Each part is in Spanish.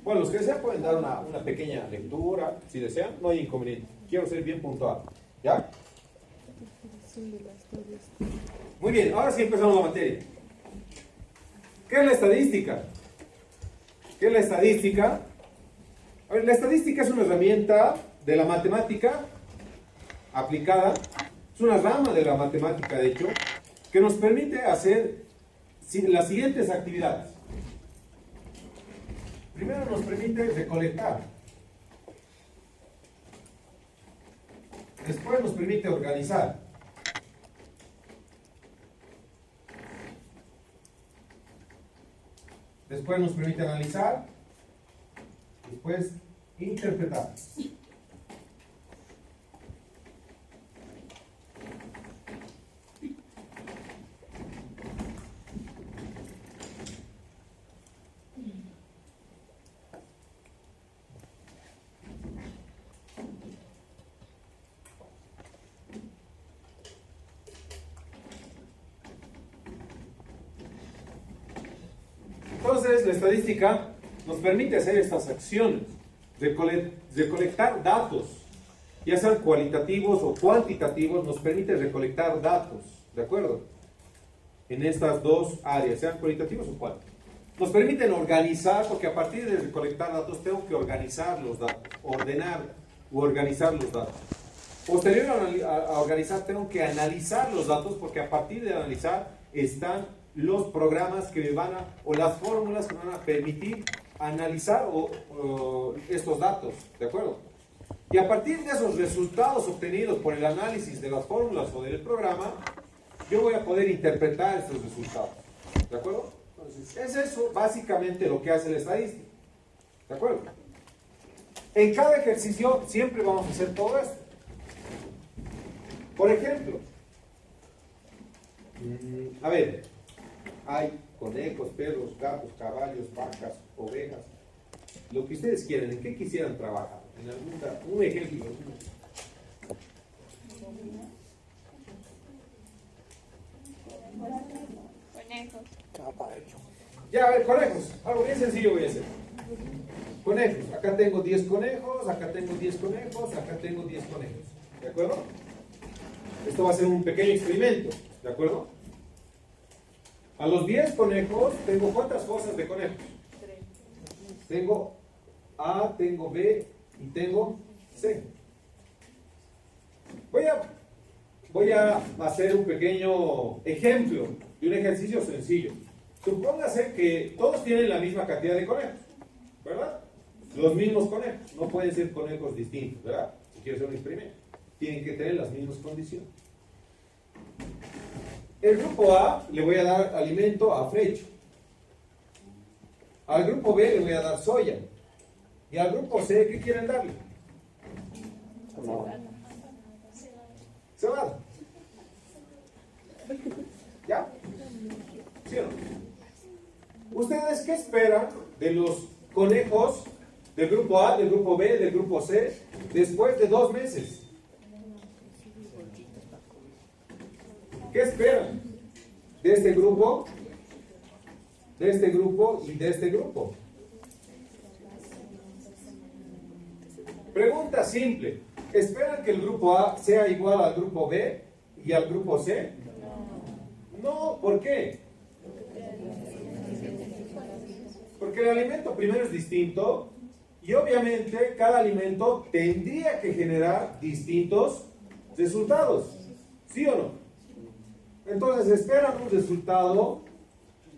Bueno, los que desean pueden dar una pequeña lectura, si desean, no hay inconveniente. Quiero ser bien puntual, ¿ya? Muy bien, ahora sí empezamos la materia. ¿Qué es la estadística? ¿Qué es la estadística? A ver, la estadística es una herramienta de la matemática aplicada, es una rama de la matemática, de hecho, que nos permite hacer las siguientes actividades. Primero nos permite recolectar. Después nos permite organizar. Después nos permite analizar. Después interpretar. Entonces, la estadística nos permite hacer estas acciones, recolectar datos, ya sean cualitativos o cuantitativos, nos permite recolectar datos, ¿de acuerdo? En estas dos áreas, sean cualitativos o cuantitativos. Nos permiten organizar, porque a partir de recolectar datos tengo que organizar los datos, ordenar u organizar los datos. Posterior a organizar tengo que analizar los datos, porque a partir de analizar están los programas que me van a, o las fórmulas que me van a permitir analizar estos datos, ¿de acuerdo? Y a partir de esos resultados obtenidos por el análisis de las fórmulas o del programa, yo voy a poder interpretar estos resultados, ¿de acuerdo? Entonces, es eso básicamente lo que hace la estadística, ¿de acuerdo? En cada ejercicio siempre vamos a hacer todo esto. Por ejemplo, a ver, hay conejos, perros, gatos, caballos, vacas, ovejas, lo que ustedes quieran. ¿En qué quisieran trabajar? En un ejemplo. Conejos. Ya, a ver, conejos. Algo bien sencillo voy a hacer. Conejos. Acá tengo 10 conejos, acá tengo 10 conejos, acá tengo 10 conejos. ¿De acuerdo? Esto va a ser un pequeño experimento. ¿De acuerdo? A los 10 conejos, ¿tengo cuántas fosas de conejos? 3. Tengo A, tengo B y tengo C. Voy a hacer un pequeño ejemplo de un ejercicio sencillo. Supóngase que todos tienen la misma cantidad de conejos, ¿verdad? Los mismos conejos. No pueden ser conejos distintos, ¿verdad? Si quiero hacer un experimento, tienen que tener las mismas condiciones. El grupo A le voy a dar alimento a frecho. Al grupo B le voy a dar soya. Y al grupo C, ¿qué quieren darle? Cebada. ¿Ya? ¿Sí o no? ¿Ustedes qué esperan de los conejos del grupo A, del grupo B, del grupo C después de 2 meses? ¿Qué esperan de este grupo, y de este grupo? Pregunta simple. ¿Esperan que el grupo A sea igual al grupo B y al grupo C? No, ¿por qué? Porque el alimento primero es distinto y obviamente cada alimento tendría que generar distintos resultados. ¿Sí o no? Entonces esperan un resultado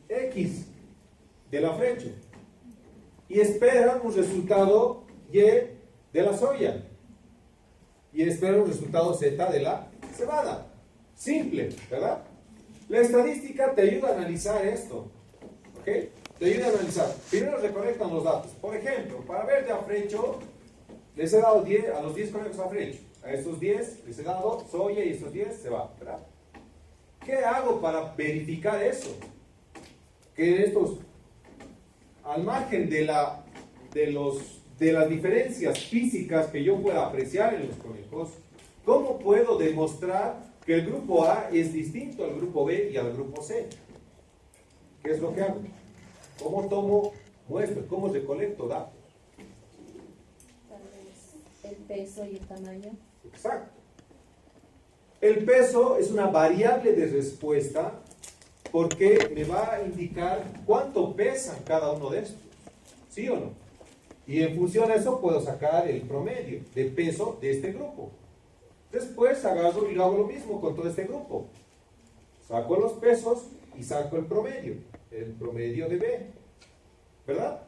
X del afrecho y esperan un resultado Y de la soya y esperan un resultado Z de la cebada. Simple, ¿verdad? La estadística te ayuda a analizar esto, ¿ok? Te ayuda a analizar. Primero recolectan los datos. Por ejemplo, para ver de afrecho, les he dado a los 10 conejos afrecho. A estos 10 les he dado soya y estos 10 se va, ¿verdad? ¿Qué hago para verificar eso? Que estos, al margen de las diferencias físicas que yo pueda apreciar en los conejos, ¿cómo puedo demostrar que el grupo A es distinto al grupo B y al grupo C? ¿Qué es lo que hago? ¿Cómo tomo muestro, cómo recolecto datos. Tal vez el peso y el tamaño. Exacto. El peso es una variable de respuesta porque me va a indicar cuánto pesa cada uno de estos. ¿Sí o no? Y en función a eso puedo sacar el promedio de peso de este grupo. Después agarro y lo hago lo mismo con todo este grupo. Saco los pesos y saco el promedio de B. ¿Verdad?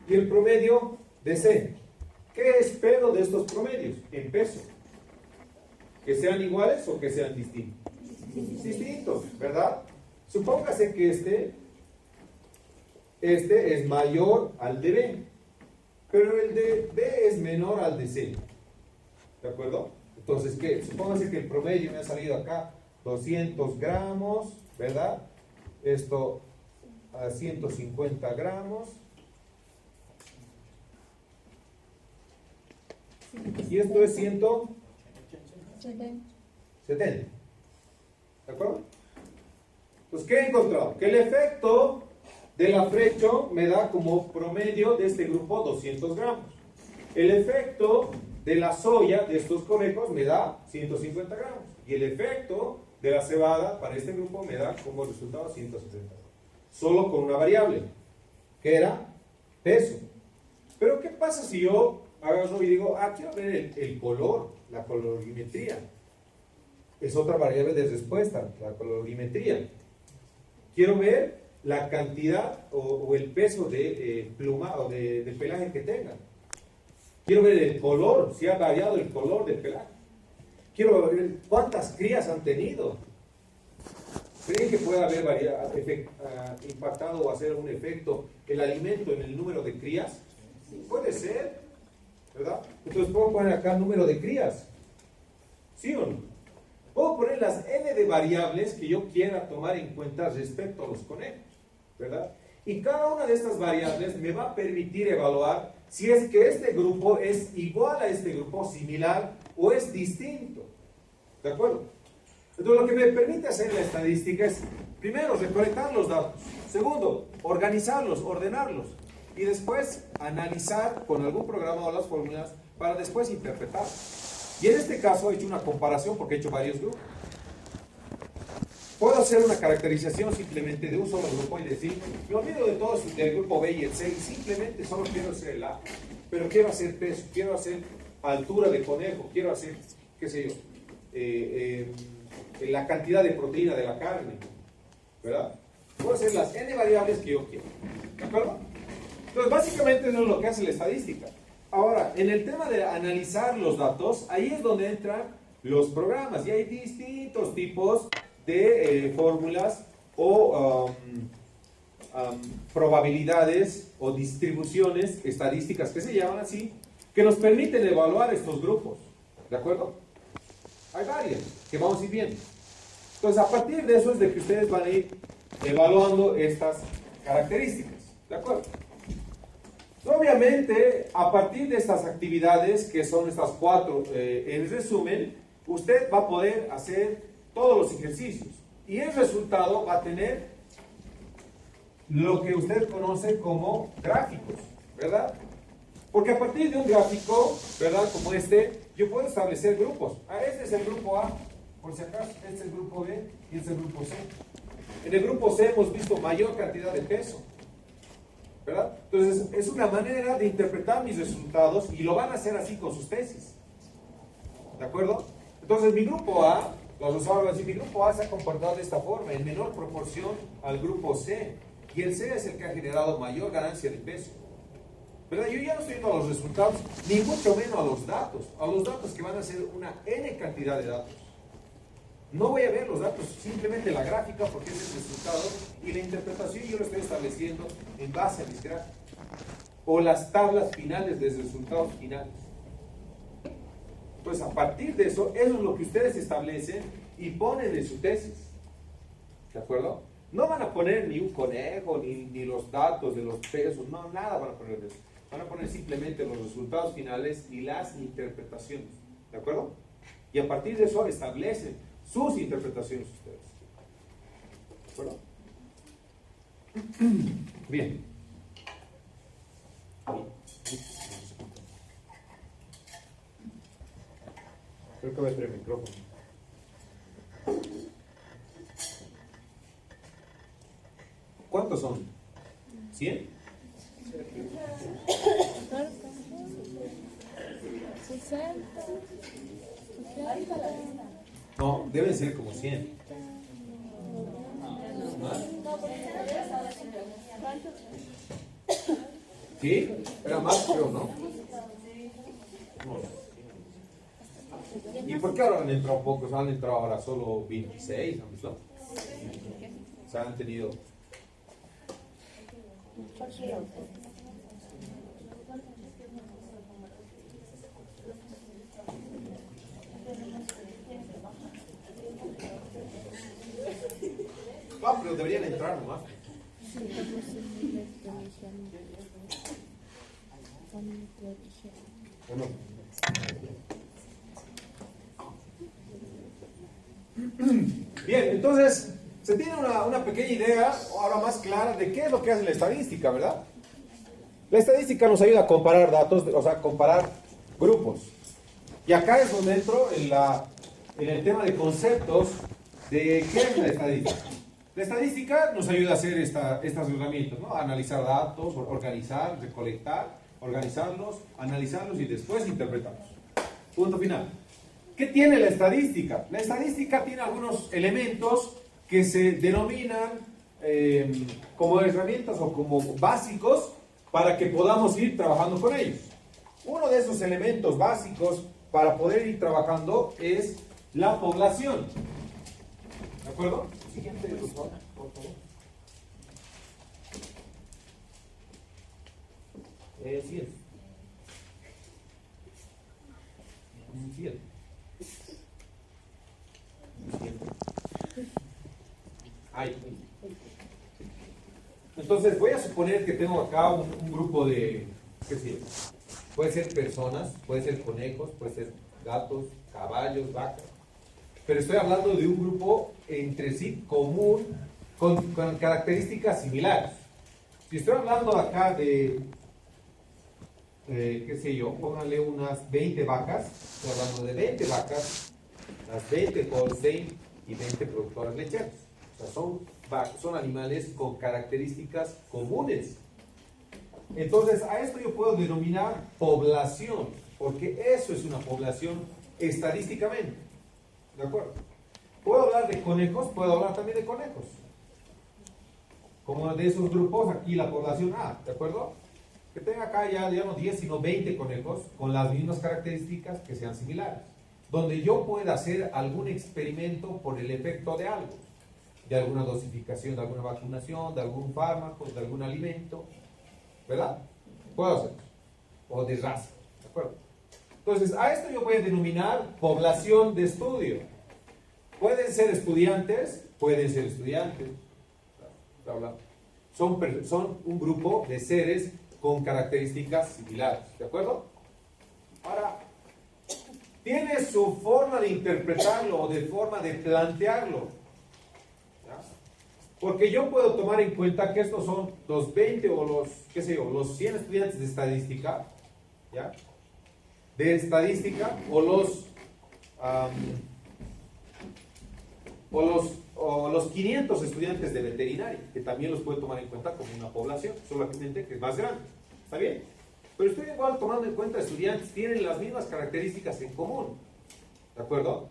Y el promedio de C. ¿Qué espero de estos promedios? En peso. ¿Que sean iguales o que sean distintos? Distintos, ¿verdad? Supóngase que este es mayor al de B, pero el de B es menor al de C. ¿De acuerdo? Entonces, ¿qué? Supóngase que el promedio me ha salido acá 200 gramos, ¿verdad? Esto a 150 gramos. Y esto es 170. ¿De acuerdo? Entonces, ¿qué he encontrado? Que el efecto del afrecho me da como promedio de este grupo 200 gramos. El efecto de la soya de estos conejos me da 150 gramos. Y el efecto de la cebada para este grupo me da como resultado 170 gramos. Solo con una variable, que era peso. Pero ¿qué pasa si yo agarro y digo, quiero ver el color, la colorimetría? Es otra variable de respuesta, la colorimetría. Quiero ver la cantidad o el peso de pluma o de pelaje que tenga. Quiero ver el color, si ha variado el color del pelaje. Quiero ver cuántas crías han tenido. ¿Creen que puede haber impactado o hacer un efecto el alimento en el número de crías? Sí, puede ser, ¿verdad? Entonces puedo poner acá el número de crías. ¿Sí o no? Puedo poner las n de variables que yo quiera tomar en cuenta respecto a los conejos, ¿verdad? Y cada una de estas variables me va a permitir evaluar si es que este grupo es igual a este grupo, similar o es distinto. ¿De acuerdo? Entonces lo que me permite hacer la estadística es, primero, recolectar los datos. Segundo, organizarlos, ordenarlos. Y después, analizar con algún programa o las fórmulas para después interpretar. Y en este caso he hecho una comparación porque he hecho varios grupos. Puedo hacer una caracterización simplemente de un solo grupo y decir, me olvido de todos del grupo B y el C y simplemente solo quiero hacer el A. Pero quiero hacer peso, quiero hacer altura de conejo, quiero hacer, qué sé yo, la cantidad de proteína de la carne, ¿verdad? Puedo hacer las n variables que yo quiero. ¿De acuerdo? Entonces, básicamente eso es lo que hace la estadística. Ahora, en el tema de analizar los datos, ahí es donde entran los programas y hay distintos tipos de fórmulas o probabilidades o distribuciones estadísticas que se llaman así, que nos permiten evaluar estos grupos. ¿De acuerdo? Hay varias que vamos a ir viendo. Entonces, a partir de eso es de que ustedes van a ir evaluando estas características. ¿De acuerdo? Obviamente, a partir de estas actividades, que son estas 4, en resumen, usted va a poder hacer todos los ejercicios. Y el resultado va a tener lo que usted conoce como gráficos, ¿verdad? Porque a partir de un gráfico, ¿verdad? Como este, yo puedo establecer grupos. Este es el grupo A, por si acaso, este es el grupo B y este es el grupo C. En el grupo C hemos visto mayor cantidad de peso, ¿verdad? Entonces, es una manera de interpretar mis resultados y lo van a hacer así con sus tesis. ¿De acuerdo? Entonces, mi grupo A, los usuarios van a decir, mi grupo A se ha comportado de esta forma, en menor proporción al grupo C. Y el C es el que ha generado mayor ganancia de peso. ¿Verdad? Yo ya no estoy viendo a los resultados, ni mucho menos a los datos que van a ser una N cantidad de datos. No voy a ver los datos, simplemente la gráfica, porque es el resultado, y la interpretación yo lo estoy estableciendo en base a mis gráficos. O las tablas finales de resultados finales. Pues a partir de eso, eso es lo que ustedes establecen y ponen en su tesis. ¿De acuerdo? No van a poner ni un conejo, ni los datos de los pesos, no, nada van a poner de eso. Van a poner simplemente los resultados finales y las interpretaciones. ¿De acuerdo? Y a partir de eso establecen sus interpretaciones ustedes. ¿De acuerdo? Bien. Creo que voy a traer el micrófono. ¿Cuántos son? ¿100? 60. No, deben ser como 100. ¿Sí? Era más, creo, ¿no? ¿Y por qué ahora han entrado pocos? Han entrado ahora solo 26, ¿no? O sea, han tenido... Ah, pero deberían entrar nomás. Bueno. Bien, entonces se tiene una pequeña idea, ahora más clara, de qué es lo que hace la estadística, ¿verdad? La estadística nos ayuda a comparar datos, o sea, comparar grupos. Y acá es donde entro en el tema de conceptos de qué es la estadística. La estadística nos ayuda a hacer estas herramientas, ¿no? A analizar datos, organizar, recolectar, organizarlos, analizarlos y después interpretarlos. Punto final. ¿Qué tiene la estadística? La estadística tiene algunos elementos que se denominan como herramientas o como básicos para que podamos ir trabajando con ellos. Uno de esos elementos básicos para poder ir trabajando es la población. ¿De acuerdo? Siguiente, por favor. Siguiente. Siguiente. Ahí. Entonces voy a suponer que tengo acá un grupo de, ¿qué sé? Puede ser personas, puede ser conejos, puede ser gatos, caballos, vacas. Pero estoy hablando de un grupo entre sí común, con características similares. Si estoy hablando acá de, qué sé yo, pónganle unas 20 vacas, estoy hablando de 20 vacas, las 20 Holstein y 20 productoras lecheras. O sea, son animales con características comunes. Entonces, a esto yo puedo denominar población, porque eso es una población estadísticamente. ¿De acuerdo? Puedo hablar de conejos, puedo hablar también de conejos. Como de esos grupos, aquí la población A, ¿de acuerdo? Que tenga acá ya, digamos, 10, sino 20 conejos con las mismas características que sean similares. Donde yo pueda hacer algún experimento por el efecto de algo. De alguna dosificación, de alguna vacunación, de algún fármaco, de algún alimento. ¿Verdad? Puedo hacerlo. O de raza. ¿De acuerdo? Entonces, a esto yo voy a denominar población de estudio. Pueden ser estudiantes, bla, bla. Son un grupo de seres con características similares. ¿De acuerdo? Ahora, tiene su forma de interpretarlo o de forma de plantearlo. ¿Ya? Porque yo puedo tomar en cuenta que estos son los 20 o los, qué sé yo, los 100 estudiantes de estadística, ¿ya? De estadística o los 500 estudiantes de veterinaria, que también los puedo tomar en cuenta como una población, solamente que es más grande. ¿Está bien? Pero estoy igual tomando en cuenta estudiantes, tienen las mismas características en común. ¿De acuerdo?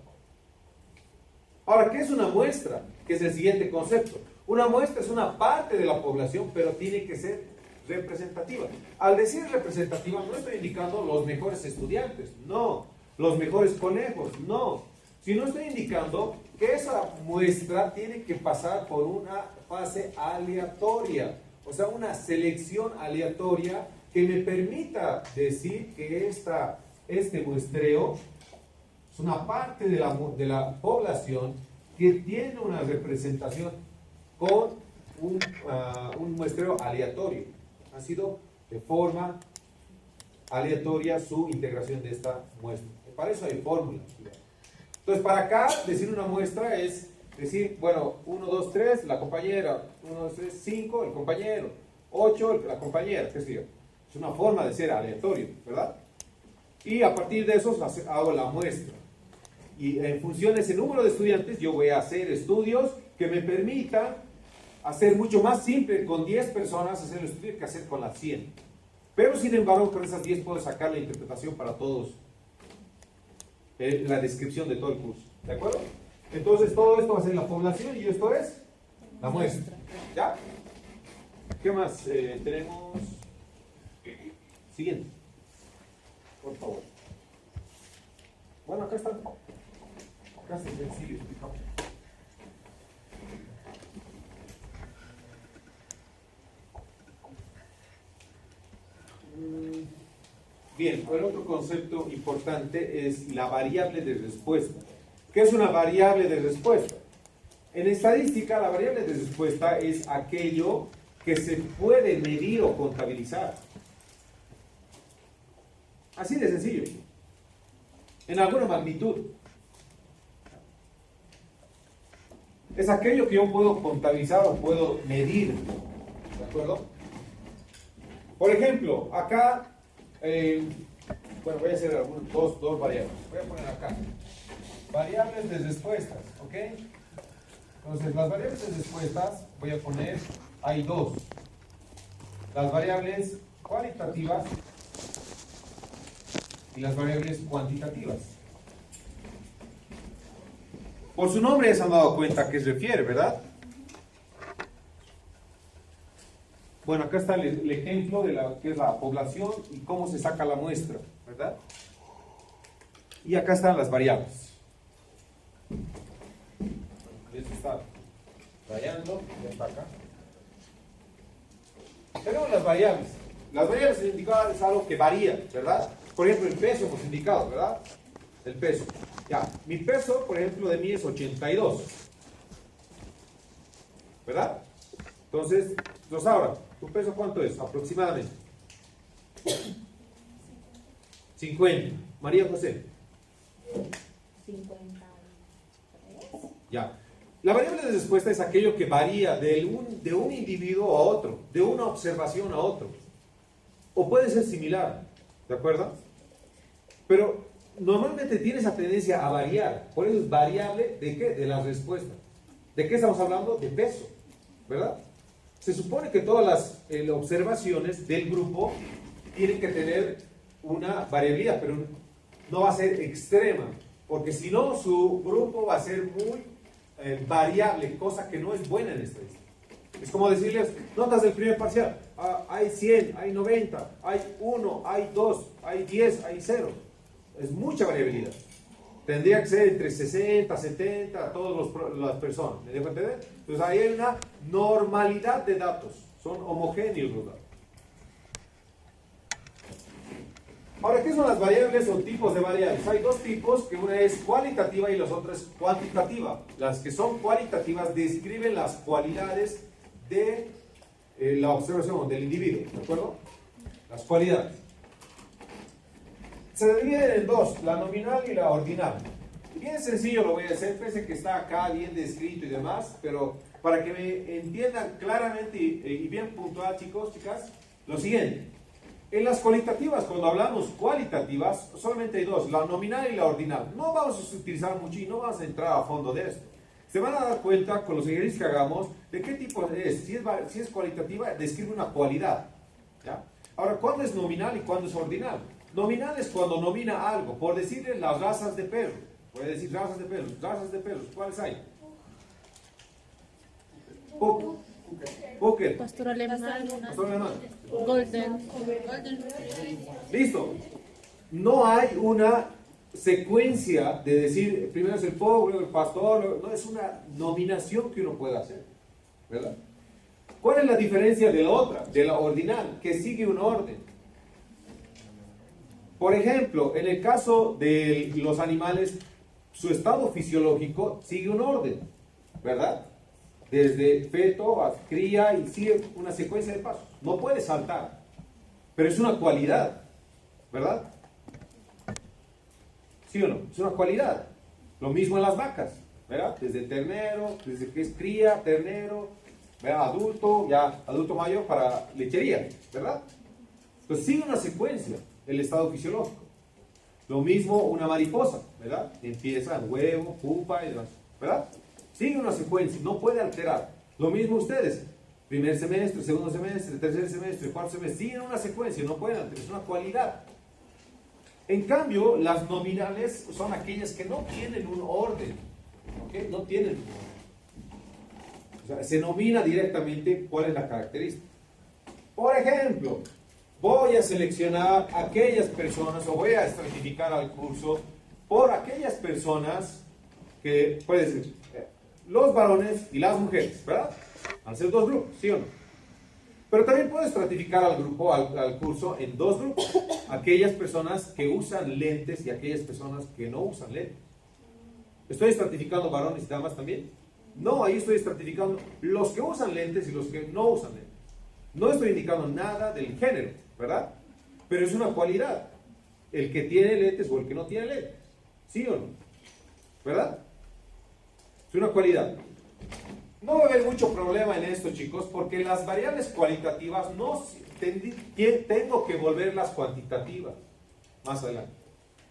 Ahora, ¿qué es una muestra? Que es el siguiente concepto. Una muestra es una parte de la población, pero tiene que ser representativa. Al decir representativa, no estoy indicando los mejores estudiantes, no. Los mejores conejos, no. Sino estoy indicando que esa muestra tiene que pasar por una fase aleatoria. O sea, una selección aleatoria que me permita decir que este muestreo es una parte de la población que tiene una representación con un muestreo aleatorio. Ha sido de forma aleatoria su integración de esta muestra. Para eso hay fórmulas. Entonces, para acá, decir una muestra es decir, bueno, 1, 2, 3, la compañera, 1, 2, 3, 5, el compañero, 8, la compañera, qué sé yo. Es una forma de ser aleatorio, ¿verdad? Y a partir de eso hago la muestra. Y en función de ese número de estudiantes, yo voy a hacer estudios que me permitan hacer mucho más simple con 10 personas hacer el estudio que hacer con las 100. Pero sin embargo, con esas 10 puedo sacar la interpretación para todos, la descripción de todo el curso. ¿De acuerdo? Entonces todo esto va a ser la población y esto es la muestra. ¿Ya? ¿Qué más tenemos? Siguiente. Por favor. Bueno, acá está. Acá está sencillo, explicamos. Bien, el otro concepto importante es la variable de respuesta. ¿Qué es una variable de respuesta? En estadística, la variable de respuesta es aquello que se puede medir o contabilizar. Así de sencillo. En alguna magnitud. Es aquello que yo puedo contabilizar o puedo medir. ¿De acuerdo? Por ejemplo, acá, bueno, voy a hacer dos variables. Voy a poner acá. Variables de respuestas, ¿ok? Entonces, las variables de respuestas, voy a poner, hay dos. Las variables cualitativas y las variables cuantitativas. Por su nombre ya se han dado cuenta a qué se refiere, ¿verdad? Bueno, acá está el ejemplo de lo que es la población y cómo se saca la muestra, ¿verdad? Y acá están las variables. Eso está rayando, ya está acá. Tenemos las variables. Las variables indicadas es algo que varía, ¿verdad? Por ejemplo, el peso hemos indicado, ¿verdad? El peso. Ya, mi peso, por ejemplo, de mí es 82. ¿Verdad? Entonces, Rosaura, ¿tu peso cuánto es? Aproximadamente. 50. María José. 53. Ya. La variable de respuesta es aquello que varía de un individuo a otro, de una observación a otro. O puede ser similar, ¿de acuerdo? Pero normalmente tiene esa tendencia a variar. Por eso es variable ¿de qué? De la respuesta. ¿De qué estamos hablando? De peso, ¿verdad? Se supone que todas las observaciones del grupo tienen que tener una variabilidad, pero no va a ser extrema, porque si no, su grupo va a ser muy variable, cosa que no es buena en estadística. Es como decirles, notas del primer parcial, hay 100, hay 90, hay 1, hay 2, hay 10, hay 0. Es mucha variabilidad. Tendría que ser entre 60, 70, todas las personas. ¿Me dejo entender? Entonces ahí hay una normalidad de datos. Son homogéneos los datos. Ahora, ¿qué son las variables o tipos de variables? Hay dos tipos, que una es cualitativa y la otra es cuantitativa. Las que son cualitativas describen las cualidades de la observación del individuo, ¿de acuerdo? Las cualidades. Se dividen en dos, la nominal y la ordinal. Bien sencillo lo voy a hacer, pese que está acá bien descrito y demás, pero para que me entiendan claramente y bien puntual, chicos, chicas, lo siguiente. En las cualitativas, cuando hablamos cualitativas, solamente hay dos, la nominal y la ordinal. No vamos a utilizar mucho y no vamos a entrar a fondo de esto. Se van a dar cuenta con los ejercicios que hagamos de qué tipo es. Si es cualitativa, describe una cualidad, ¿ya? Ahora, ¿cuándo es nominal y cuándo es ordinal? Nominal es cuando nomina algo, por decirle las razas de perro. Puede decir razas de perros, ¿cuáles hay? Poker. Pastor alemán. Pastor alemán. Golden. Listo. No hay una secuencia de decir primero es el pobre, luego el pastor, no es una nominación que uno puede hacer, ¿verdad? ¿Cuál es la diferencia de la otra, de la ordinal, que sigue un orden? Por ejemplo, en el caso de los animales, su estado fisiológico sigue un orden, ¿verdad? Desde feto a cría y sigue una secuencia de pasos. No puede saltar, pero es una cualidad, ¿verdad? ¿Sí o no? Es una cualidad. Lo mismo en las vacas, ¿verdad? Desde ternero, desde que es cría, ternero, ¿verdad? Adulto, ya adulto mayor para lechería, ¿verdad? Pues sigue una secuencia el estado fisiológico. Lo mismo una mariposa, ¿verdad? Empieza en huevo, pupa y demás, ¿verdad? Sigue una secuencia, no puede alterar. Lo mismo ustedes. Primer semestre, segundo semestre, tercer semestre, cuarto semestre, siguen una secuencia, no pueden alterar, es una cualidad. En cambio, las nominales son aquellas que no tienen un orden, ¿ok? No tienen un orden. O sea, se nomina directamente cuál es la característica. Por ejemplo, voy a seleccionar aquellas personas, o voy a estratificar al curso por aquellas personas que, puede decir, los varones y las mujeres, ¿verdad? Van a ser dos grupos, ¿sí o no? Pero también puedo estratificar al grupo, al curso, en dos grupos. Aquellas personas que usan lentes y aquellas personas que no usan lentes. ¿Estoy estratificando varones y damas también? No, ahí estoy estratificando los que usan lentes y los que no usan lentes. No estoy indicando nada del género, ¿verdad? Pero es una cualidad. El que tiene lentes o el que no tiene lentes. ¿Sí o no? ¿Verdad? Es una cualidad. No va a haber mucho problema en esto, chicos, porque las variables cualitativas no tengo que volverlas cuantitativas más adelante.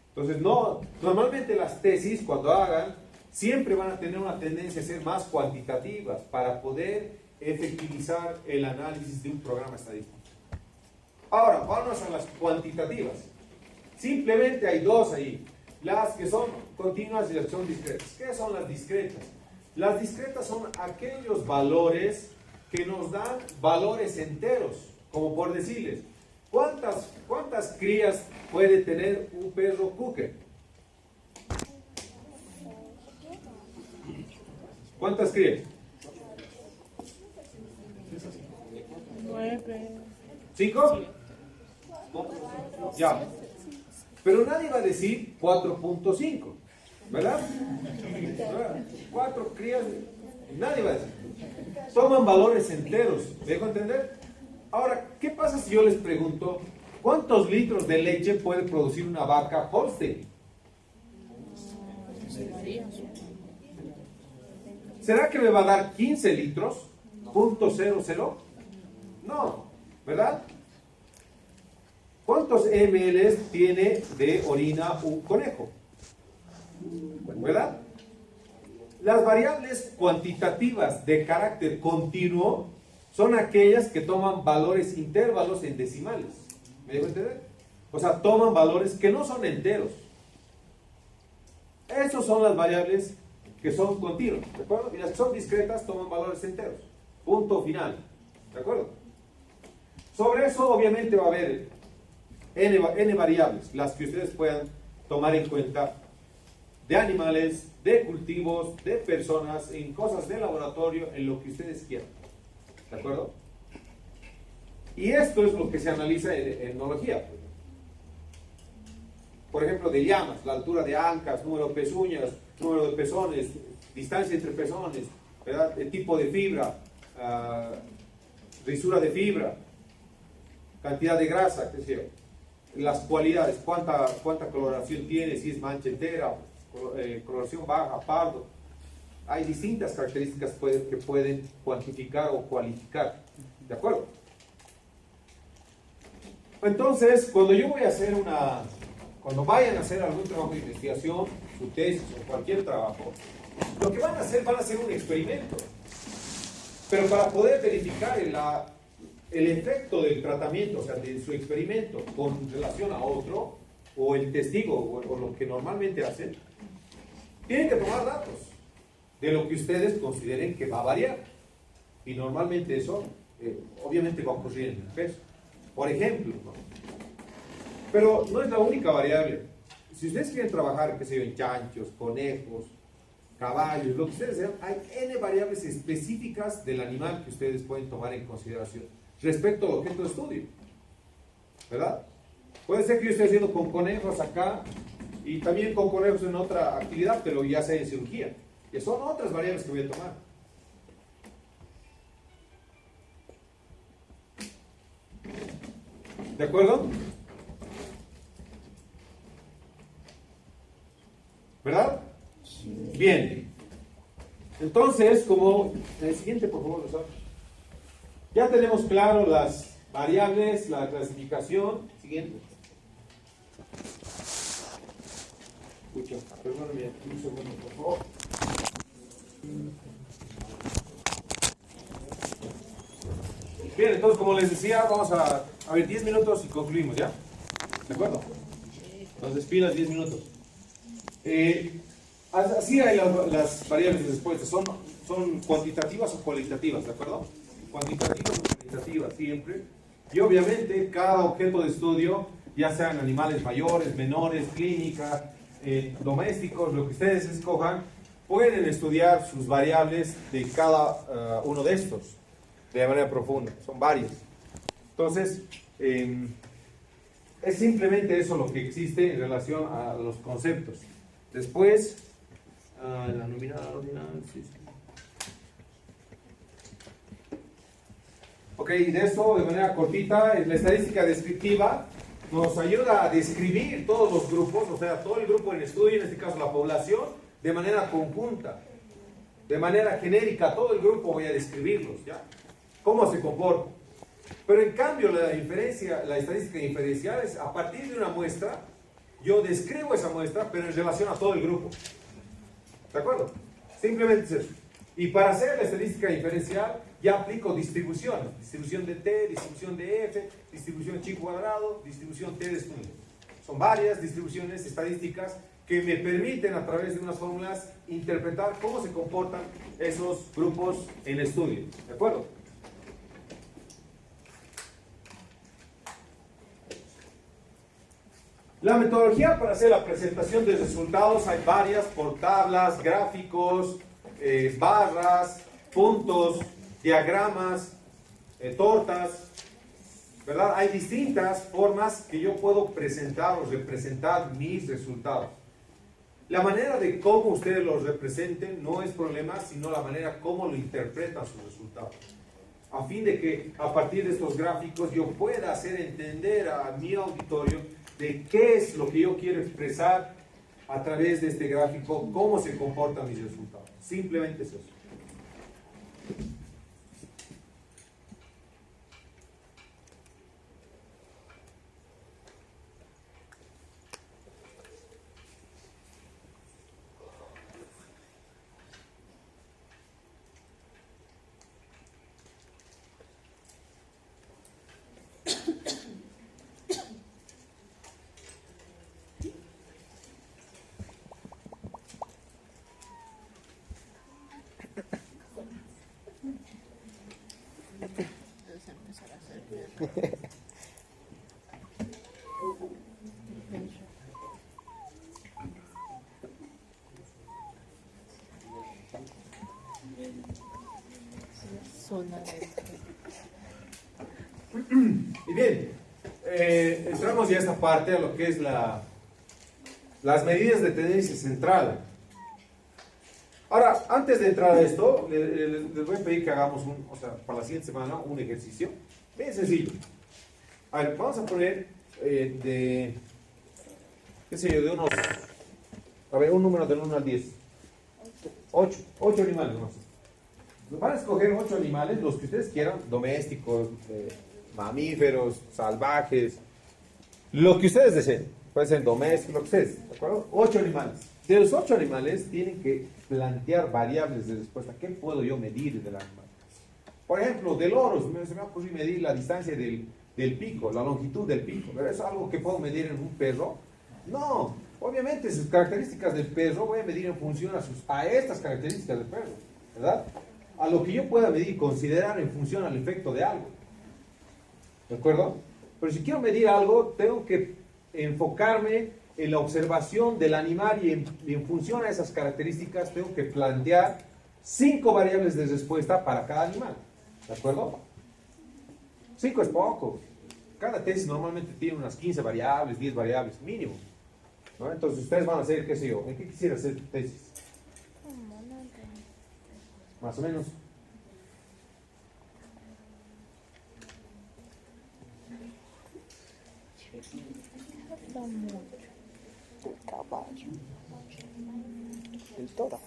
Entonces, no, normalmente las tesis, cuando hagan, siempre van a tener una tendencia a ser más cuantitativas para poder efectivizar el análisis de un programa estadístico. Ahora, vamos a las cuantitativas. Simplemente hay dos ahí, las que son continuas y las que son discretas. ¿Qué son las discretas? Las discretas son aquellos valores que nos dan valores enteros, como por decirles, ¿cuántas crías puede tener un perro cocker? ¿Cuántas crías? 9. ¿5? Ya. Pero nadie va a decir 4.5, ¿verdad? 4 crías, nadie va a decir. Toman valores enteros, ¿me dejo entender? Ahora, ¿qué pasa si yo les pregunto cuántos litros de leche puede producir una vaca Holstein? ¿Será que me va a dar 15 litros? .00? No, ¿verdad? ¿Cuántos ml tiene de orina un conejo? ¿Verdad? Las variables cuantitativas de carácter continuo son aquellas que toman valores intervalos en decimales. ¿Me dejo entender? O sea, toman valores que no son enteros. Esas son las variables que son continuas, ¿de acuerdo? Y las que son discretas toman valores enteros. Punto final, ¿de acuerdo? Sobre eso obviamente va a haber n variables, las que ustedes puedan tomar en cuenta, de animales, de cultivos, de personas, en cosas de laboratorio, en lo que ustedes quieran. ¿De acuerdo? Y esto es lo que se analiza en etnología. Por ejemplo, de llamas, la altura de ancas, número de pezuñas, número de pezones, distancia entre pezones, ¿verdad? El tipo de fibra, risura de fibra, cantidad de grasa, qué sé yo. Las cualidades, cuánta coloración tiene, si es mancha entera, coloración baja, pardo. Hay distintas características que pueden cuantificar o cualificar. ¿De acuerdo? Entonces, cuando vayan a hacer algún trabajo de investigación, su tesis o cualquier trabajo, lo que van a hacer un experimento. Pero para poder verificar el efecto del tratamiento, o sea, de su experimento con relación a otro, o el testigo, o lo que normalmente hacen, tienen que tomar datos de lo que ustedes consideren que va a variar. Y normalmente eso, obviamente, va a ocurrir en el peso. Por ejemplo, ¿no? Pero no es la única variable. Si ustedes quieren trabajar, qué sé yo, en chanchos, conejos, caballos, lo que ustedes sean, hay n variables específicas del animal que ustedes pueden tomar en consideración respecto al objeto de estudio, ¿verdad? Puede ser que yo esté haciendo con conejos acá y también con conejos en otra actividad, pero ya sea en cirugía, que son otras variables que voy a tomar. ¿De acuerdo? ¿Verdad? Bien. Entonces, como el siguiente, por favor, Rosario. Ya tenemos claro las variables, la clasificación. Siguiente. Escucha, perdóname, un segundo, por favor. Bien, entonces, como les decía, vamos a ver 10 minutos y concluimos, ¿ya? ¿De acuerdo? Entonces, pilas 10 minutos. Así hay las variables de respuesta. Son cuantitativas o cualitativas, ¿de acuerdo? Cuantitativas o cualitativas, siempre. Y obviamente, cada objeto de estudio, ya sean animales mayores, menores, clínica, domésticos, lo que ustedes escojan, pueden estudiar sus variables de cada uno de estos de manera profunda. Son varias. Entonces, es simplemente eso lo que existe en relación a los conceptos. Después, la nominal, ordinal, sí, sí. Ok, de eso de manera cortita, la estadística descriptiva nos ayuda a describir todos los grupos, o sea, todo el grupo en estudio, en este caso la población, de manera conjunta, de manera genérica, todo el grupo voy a describirlos, ¿ya? ¿Cómo se comporta? Pero en cambio la estadística inferencial es a partir de una muestra, yo describo esa muestra, pero en relación a todo el grupo. ¿De acuerdo? Simplemente es eso. Y para hacer la estadística inferencial, ya aplico distribuciones. Distribución de T, distribución de F, distribución chi cuadrado, distribución T de estudio. Son varias distribuciones estadísticas que me permiten a través de unas fórmulas interpretar cómo se comportan esos grupos en estudio. ¿De acuerdo? La metodología para hacer la presentación de resultados hay varias, por tablas, gráficos, barras, puntos, diagramas, tortas, ¿verdad? Hay distintas formas que yo puedo presentar o representar mis resultados. La manera de cómo ustedes los representen no es problema, sino la manera como lo interpretan sus resultados. A fin de que a partir de estos gráficos yo pueda hacer entender a mi auditorio de qué es lo que yo quiero expresar a través de este gráfico, cómo se comportan mis resultados. Simplemente es eso. Y bien, entramos ya a esta parte, a lo que es las medidas de tendencia central. Ahora, antes de entrar a esto, les voy a pedir que hagamos para la siguiente semana, un ejercicio bien sencillo. A ver, vamos a poner qué sé yo, un número del 1 al 10. 8 animales, no sé. Van a escoger 8 animales, los que ustedes quieran, domésticos, mamíferos, salvajes, lo que ustedes deseen. Puede ser doméstico, lo que ustedes, ¿de acuerdo? 8 animales. De los 8 animales tienen que plantear variables de respuesta. ¿Qué puedo yo medir del animal? Por ejemplo, del loro, se me va a ocurrir medir la distancia del pico, la longitud del pico. ¿Pero es algo que puedo medir en un perro? No. Obviamente, sus características del perro voy a medir en función a estas características del perro, ¿verdad? A lo que yo pueda medir y considerar en función al efecto de algo. ¿De acuerdo? Pero si quiero medir algo, tengo que enfocarme en la observación del animal y en función a esas características tengo que plantear 5 variables de respuesta para cada animal. ¿De acuerdo? 5 es poco. Cada tesis normalmente tiene unas 15 variables, 10 variables, mínimo. ¿No? Entonces ustedes van a hacer, qué sé yo, ¿en qué quisiera hacer tu tesis? Más o menos. El caballo. El toro.